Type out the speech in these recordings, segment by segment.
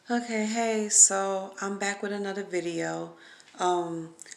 Okay, hey, so I'm back with another video.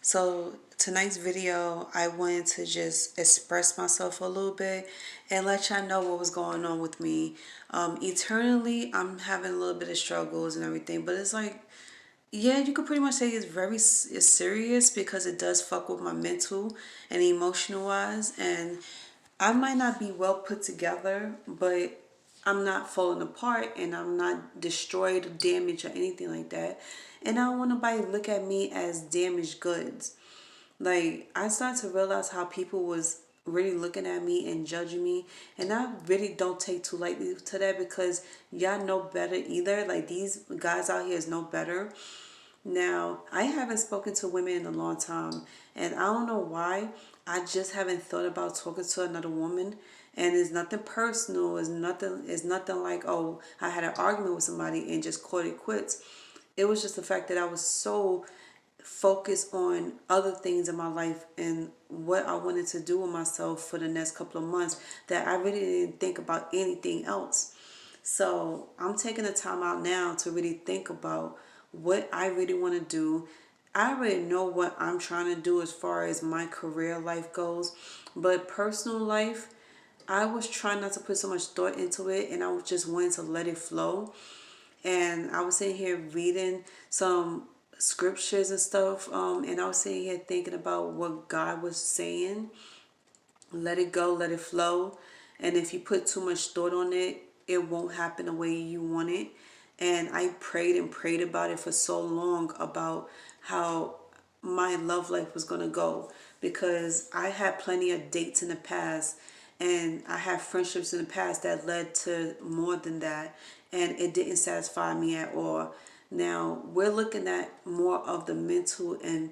So tonight's video, I wanted to just express myself a little bit and let y'all know what was going on with me. Eternally, I'm having a little bit of struggles and everything, but it's like, yeah, you could pretty much say it's serious because it does fuck with my mental and emotional wise, and I might not be well put together, but I'm not falling apart and I'm not destroyed or damaged or anything like that. And I don't want nobody to look at me as damaged goods. Like, I started to realize how people was really looking at me and judging me, and I really don't take too lightly to that because y'all know better either. Like, these guys out here is no better. Now, I haven't spoken to women in a long time, and I don't know why. I just haven't thought about talking to another woman, and it's nothing personal. It's nothing like, oh, I had an argument with somebody and just called it quits. It was just the fact that I was so focused on other things in my life and what I wanted to do with myself for the next couple of months that I really didn't think about anything else. So I'm taking the time out now to really think about what I really want to do. I already know what I'm trying to do as far as my career life goes, but personal life, I was trying not to put so much thought into it, and I was just wanting to let it flow. And I was sitting here reading some scriptures and stuff, and I was sitting here thinking about what God was saying. Let it go, let it flow. And if you put too much thought on it, it won't happen the way you want it. And I prayed and prayed about it for so long about how my love life was going to go, because I had plenty of dates in the past and I had friendships in the past that led to more than that, and it didn't satisfy me at all. Now we're looking at more of the mental and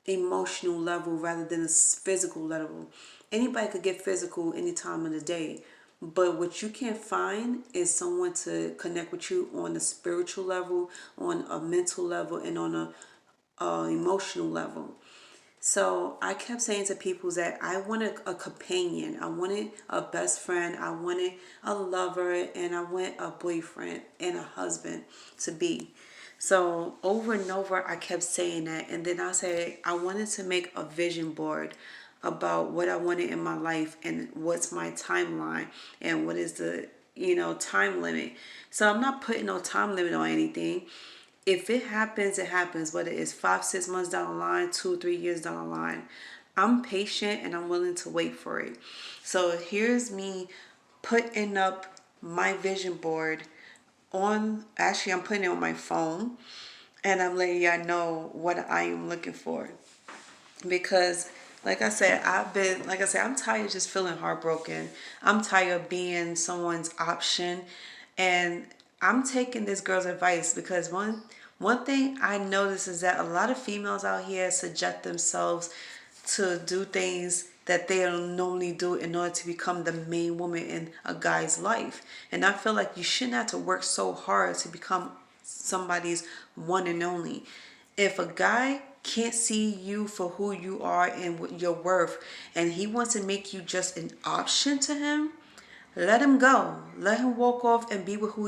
emotional level rather than a physical level. Anybody could get physical any time of the day, but what you can't find is someone to connect with you on a spiritual level, on a mental level, and on a emotional level. So I kept saying to people that I wanted a companion, I wanted a best friend, I wanted a lover, and I wanted a boyfriend and a husband to be. So over and over, I kept saying that. And then I said, I wanted to make a vision board about what I wanted in my life and what's my timeline and what is the, time limit. So I'm not putting no time limit on anything. If it happens, it happens, whether it's 5, 6 months down the line, 2, 3 years down the line. I'm patient and I'm willing to wait for it. So here's me putting up my vision board actually, I'm putting it on my phone, and I'm letting y'all know what I am looking for. Because I'm tired of just feeling heartbroken. I'm tired of being someone's option, and I'm taking this girl's advice because one thing I notice is that a lot of females out here subject themselves to do things that they don't normally do in order to become the main woman in a guy's life. And I feel like you shouldn't have to work so hard to become somebody's one and only. If a guy can't see you for who you are and what your worth, and he wants to make you just an option to him, let him go. Let him walk off and be with who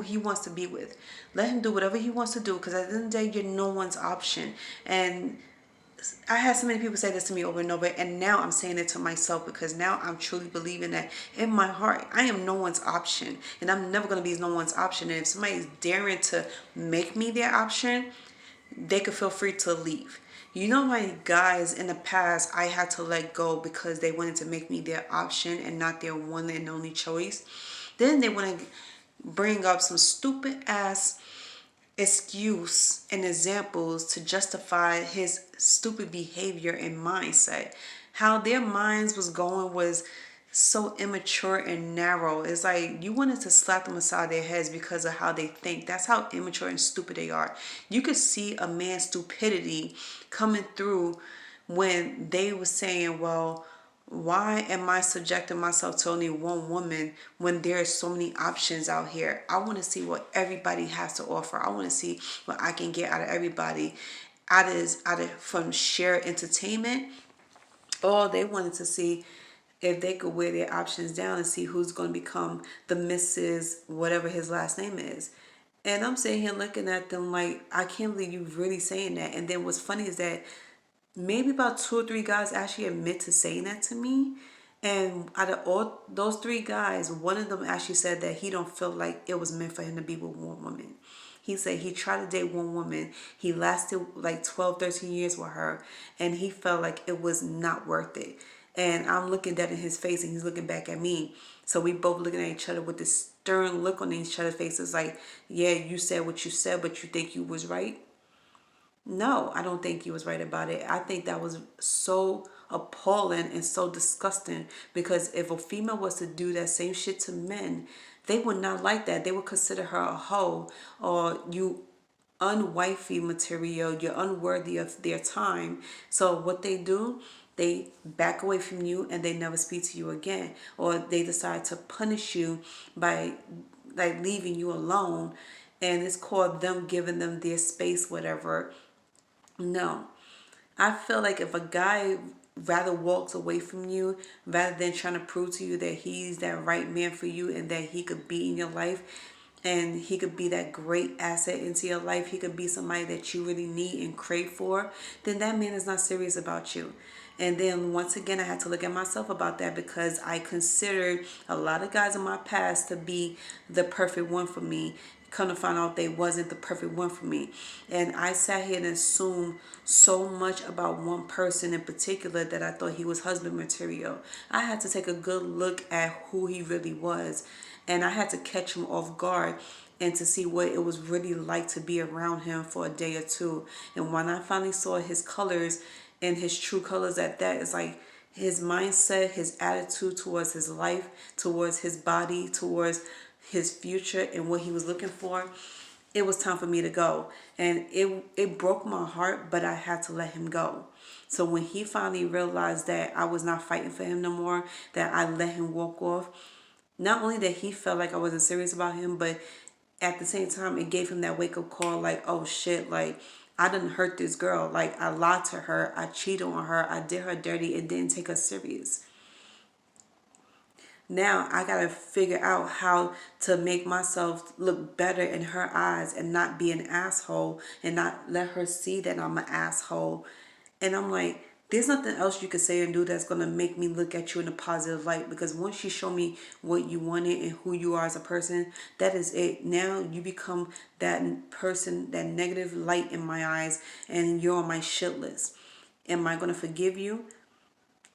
he wants to be with. Let him do whatever he wants to do, because at the end of the day, you're no one's option. And I had so many people say this to me over and over, and now I'm saying it to myself because now I'm truly believing that in my heart I am no one's option, and I'm never going to be no one's option. And if somebody's daring to make me their option, they could feel free to leave. You know, my guys in the past, I had to let go because they wanted to make me their option and not their one and only choice. Then they want to bring up some stupid ass excuse and examples to justify his stupid behavior and mindset. How their minds was going was so immature and narrow. It's like you wanted to slap them aside their heads because of how they think. That's how immature and stupid they are. You could see a man's stupidity coming through when they were saying, well, why am I subjecting myself to only one woman when there are so many options out here? I want to see what everybody has to offer. I want to see what I can get out of everybody, out of from shared entertainment. Or they wanted to see if they could wear their options down and see who's going to become the Mrs. whatever his last name is. And I'm sitting here looking at them like, I can't believe you really saying that. And then what's funny is that maybe about two or three guys actually admit to saying that to me. And out of all those three guys, one of them actually said that he don't feel like it was meant for him to be with one woman. He said he tried to date one woman. He lasted like 12, 13 years with her. And he felt like it was not worth it. And I'm looking dead in his face and he's looking back at me. So we both looking at each other with this stern look on each other's faces like, yeah, you said what you said, but you think you was right? No, I don't think he was right about it. I think that was so appalling and so disgusting because if a female was to do that same shit to men, they would not like that. They would consider her a hoe or you unwifey material, you're unworthy of their time. So what they do, they back away from you and they never speak to you again. Or they decide to punish you by like leaving you alone. And it's called them giving them their space, whatever. No. I feel like if a guy rather walks away from you rather than trying to prove to you that he's that right man for you and that he could be in your life and he could be that great asset into your life, he could be somebody that you really need and crave for, then that man is not serious about you. And then once again, I had to look at myself about that because I considered a lot of guys in my past to be the perfect one for me. Come to find out they wasn't the perfect one for me. And I sat here and assumed so much about one person in particular that I thought he was husband material. I had to take a good look at who he really was. And I had to catch him off guard and to see what it was really like to be around him for a day or two. And when I finally saw his colors and his true colors at that, it's like his mindset, his attitude towards his life, towards his body, towards his future and what he was looking for, it was time for me to go. And it broke my heart, but I had to let him go. So when he finally realized that I was not fighting for him no more, that I let him walk off, not only that he felt like I wasn't serious about him, but at the same time, it gave him that wake-up call like, oh shit, like, I didn't hurt this girl. Like, I lied to her. I cheated on her. I did her dirty and didn't take her serious. Now I gotta figure out how to make myself look better in her eyes and not be an asshole and not let her see that I'm an asshole. And I'm like, there's nothing else you could say and do that's gonna make me look at you in a positive light because once you show me what you wanted and who you are as a person, that is it. Now you become that person, that negative light in my eyes, and you're on my shit list. Am I gonna forgive you?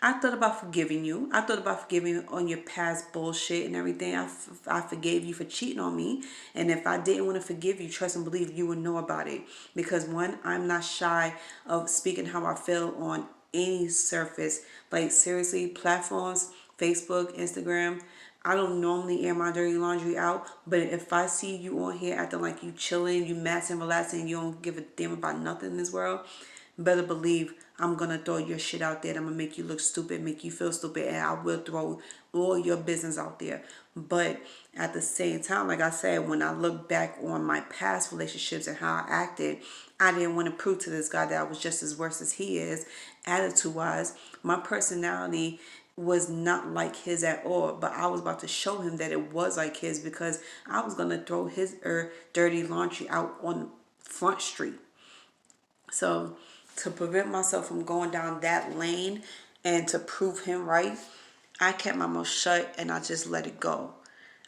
I thought about forgiving you. I thought about forgiving you on your past bullshit and everything. I forgave you for cheating on me. And if I didn't want to forgive you, trust and believe you would know about it. Because one, I'm not shy of speaking how I feel on any surface. Like seriously, platforms, Facebook, Instagram. I don't normally air my dirty laundry out, but if I see you on here acting like you chilling, you maxing, relaxing, you don't give a damn about nothing in this world, better believe I'm gonna throw your shit out there. I'm gonna make you look stupid, make you feel stupid, and I will throw all your business out there. But at the same time, like I said, when I look back on my past relationships and how I acted, I didn't want to prove to this guy that I was just as worse as he is, attitude wise. My personality was not like his at all, but I was about to show him that it was like his because I was gonna throw his dirty laundry out on Front Street. So to prevent myself from going down that lane and to prove him right, I kept my mouth shut and I just let it go.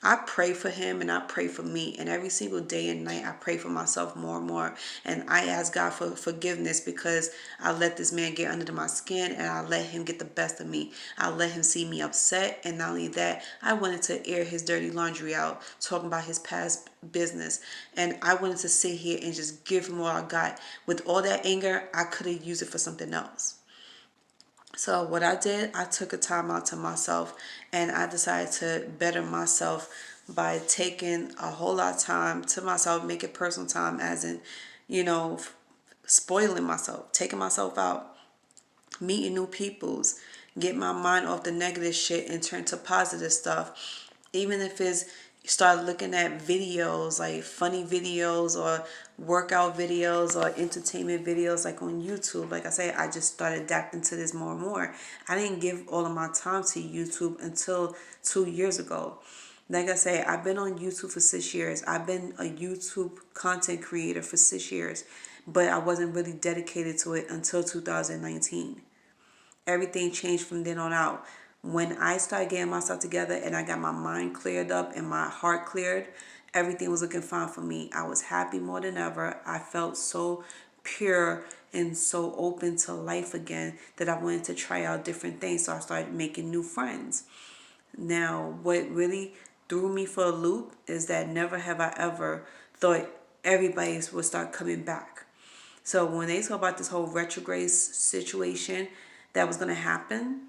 I pray for him and I pray for me. And every single day and night, I pray for myself more and more. And I ask God for forgiveness because I let this man get under my skin and I let him get the best of me. I let him see me upset. And not only that, I wanted to air his dirty laundry out, talking about his past business. And I wanted to sit here and just give him what I got. With all that anger, I could have used it for something else. So what I did, I took a time out to myself and I decided to better myself by taking a whole lot of time to myself, making personal time as in, you know, spoiling myself, taking myself out, meeting new peoples, get my mind off the negative shit and turn to positive stuff. Even if it's start looking at videos like funny videos or workout videos or entertainment videos like on YouTube. Like I say, I just started adapting to this more and more. I didn't give all of my time to YouTube until 2 years ago. Like I say, I've been on YouTube for 6 years. I've been a YouTube content creator for 6 years, but I wasn't really dedicated to it until 2019. Everything changed from then on out. When I started getting myself together and I got my mind cleared up and my heart cleared, everything was looking fine for me. I was happy more than ever. I felt so pure and so open to life again that I wanted to try out different things. So I started making new friends. Now, what really threw me for a loop is that never have I ever thought everybody would start coming back. So when they talk about this whole retrograde situation that was going to happen,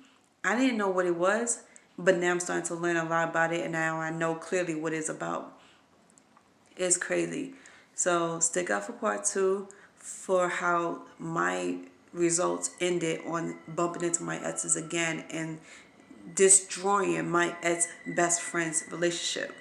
I didn't know what it was, but now I'm starting to learn a lot about it, and now I know clearly what it's about. It's crazy. So stick out for part two for how my results ended on bumping into my exes again and destroying my ex best friend's relationship.